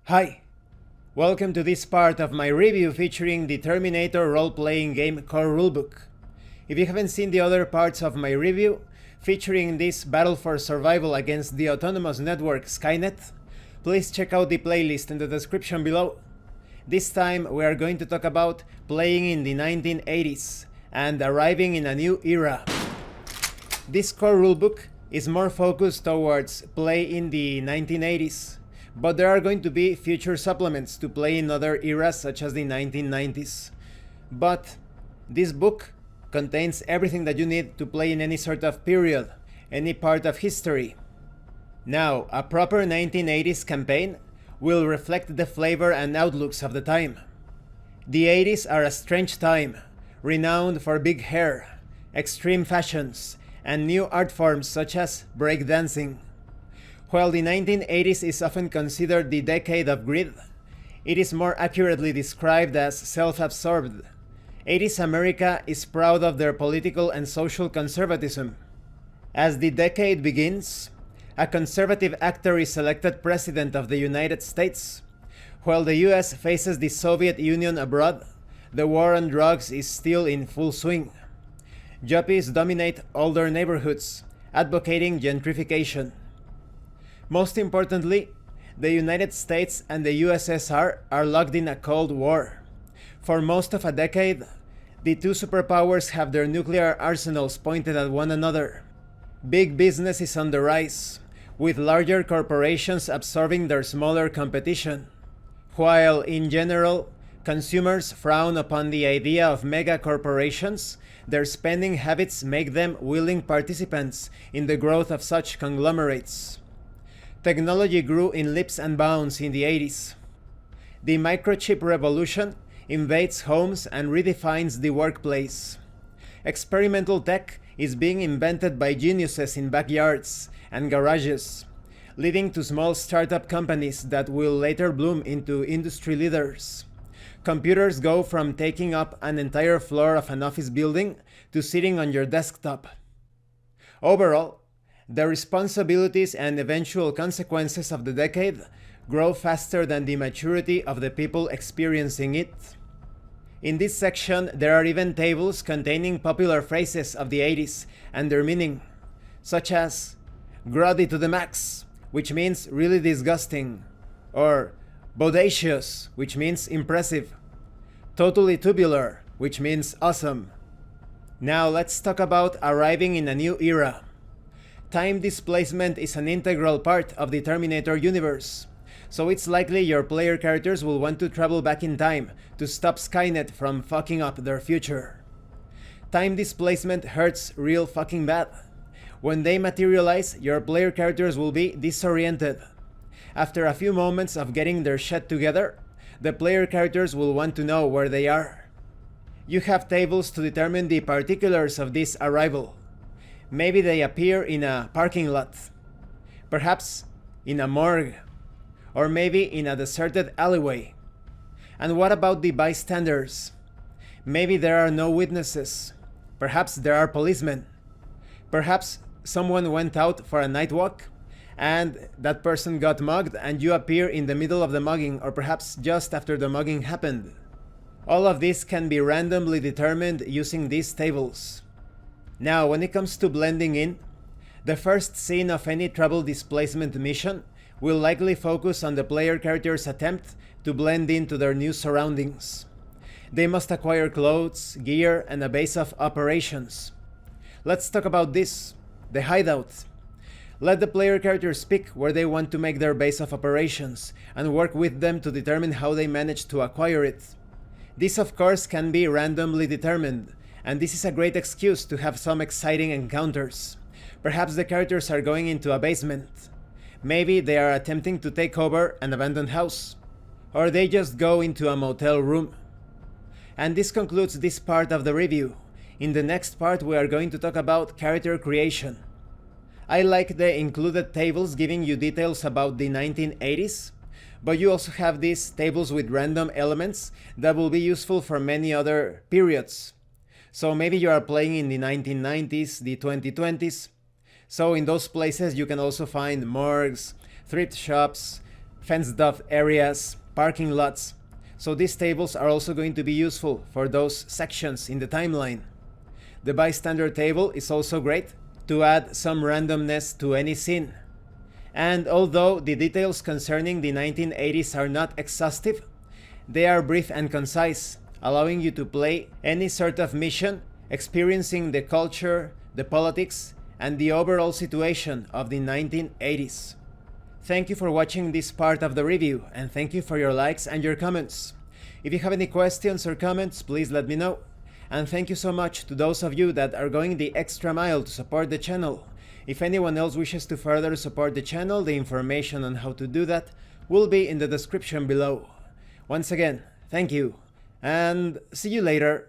Hi! Welcome to this part of my review featuring the Terminator role-playing game core rulebook. If you haven't seen the other parts of my review, featuring this battle for survival against the autonomous network Skynet, please check out the playlist in the description below. This time we are going to talk about playing in the 1980s and arriving in a new era. This core rulebook is more focused towards play in the 1980s. But there are going to be future supplements to play in other eras such as the 1990s. But this book contains everything that you need to play in any sort of period, any part of history. Now, a proper 1980s campaign will reflect the flavor and outlooks of the time. The 80s are a strange time, renowned for big hair, extreme fashions, and new art forms such as breakdancing. While the 1980s is often considered the decade of greed, it is more accurately described as self-absorbed. 80s America is proud of their political and social conservatism. As the decade begins, a conservative actor is elected president of the United States. While the US faces the Soviet Union abroad, the war on drugs is still in full swing. Yuppies dominate older neighborhoods, advocating gentrification. Most importantly, the United States and the USSR are locked in a Cold War. For most of a decade, the two superpowers have their nuclear arsenals pointed at one another. Big business is on the rise, with larger corporations absorbing their smaller competition. While, in general, consumers frown upon the idea of mega corporations, their spending habits make them willing participants in the growth of such conglomerates. Technology grew in leaps and bounds in the 80s. The microchip revolution invades homes and redefines the workplace. Experimental tech is being invented by geniuses in backyards and garages, leading to small startup companies that will later bloom into industry leaders. Computers go from taking up an entire floor of an office building to sitting on your desktop. Overall, the responsibilities and eventual consequences of the decade grow faster than the maturity of the people experiencing it. In this section, there are even tables containing popular phrases of the 80s and their meaning, such as grody to the max, which means really disgusting, or bodacious, which means impressive, totally tubular, which means awesome. Now let's talk about arriving in a new era. Time displacement is an integral part of the Terminator universe, so it's likely your player characters will want to travel back in time to stop Skynet from fucking up their future. Time displacement hurts real fucking bad. When they materialize, your player characters will be disoriented. After a few moments of getting their shit together, the player characters will want to know where they are. You have tables to determine the particulars of this arrival. Maybe they appear in a parking lot, perhaps in a morgue, or maybe in a deserted alleyway. And what about the bystanders? Maybe there are no witnesses. Perhaps there are policemen. Perhaps someone went out for a night walk and that person got mugged and you appear in the middle of the mugging, or perhaps just after the mugging happened. All of this can be randomly determined using these tables. Now, when it comes to blending in, the first scene of any trouble displacement mission will likely focus on the player character's attempt to blend into their new surroundings. They must acquire clothes, gear, and a base of operations. Let's talk about this, the hideout. Let the player characters pick where they want to make their base of operations, and work with them to determine how they manage to acquire it. This, of course, can be randomly determined, and this is a great excuse to have some exciting encounters. Perhaps the characters are going into a basement. Maybe they are attempting to take over an abandoned house. Or they just go into a motel room. And this concludes this part of the review. In the next part we are going to talk about character creation. I like the included tables giving you details about the 1980s, but you also have these tables with random elements that will be useful for many other periods. So maybe you are playing in the 1990s, the 2020s. So in those places you can also find morgues, thrift shops, fenced-off areas, parking lots. So these tables are also going to be useful for those sections in the timeline. The bystander table is also great to add some randomness to any scene. And although the details concerning the 1980s are not exhaustive, they are brief and concise, allowing you to play any sort of mission, experiencing the culture, the politics, and the overall situation of the 1980s. Thank you for watching this part of the review, and thank you for your likes and your comments. If you have any questions or comments, please let me know. And thank you so much to those of you that are going the extra mile to support the channel. If anyone else wishes to further support the channel, the information on how to do that will be in the description below. Once again, thank you, and see you later.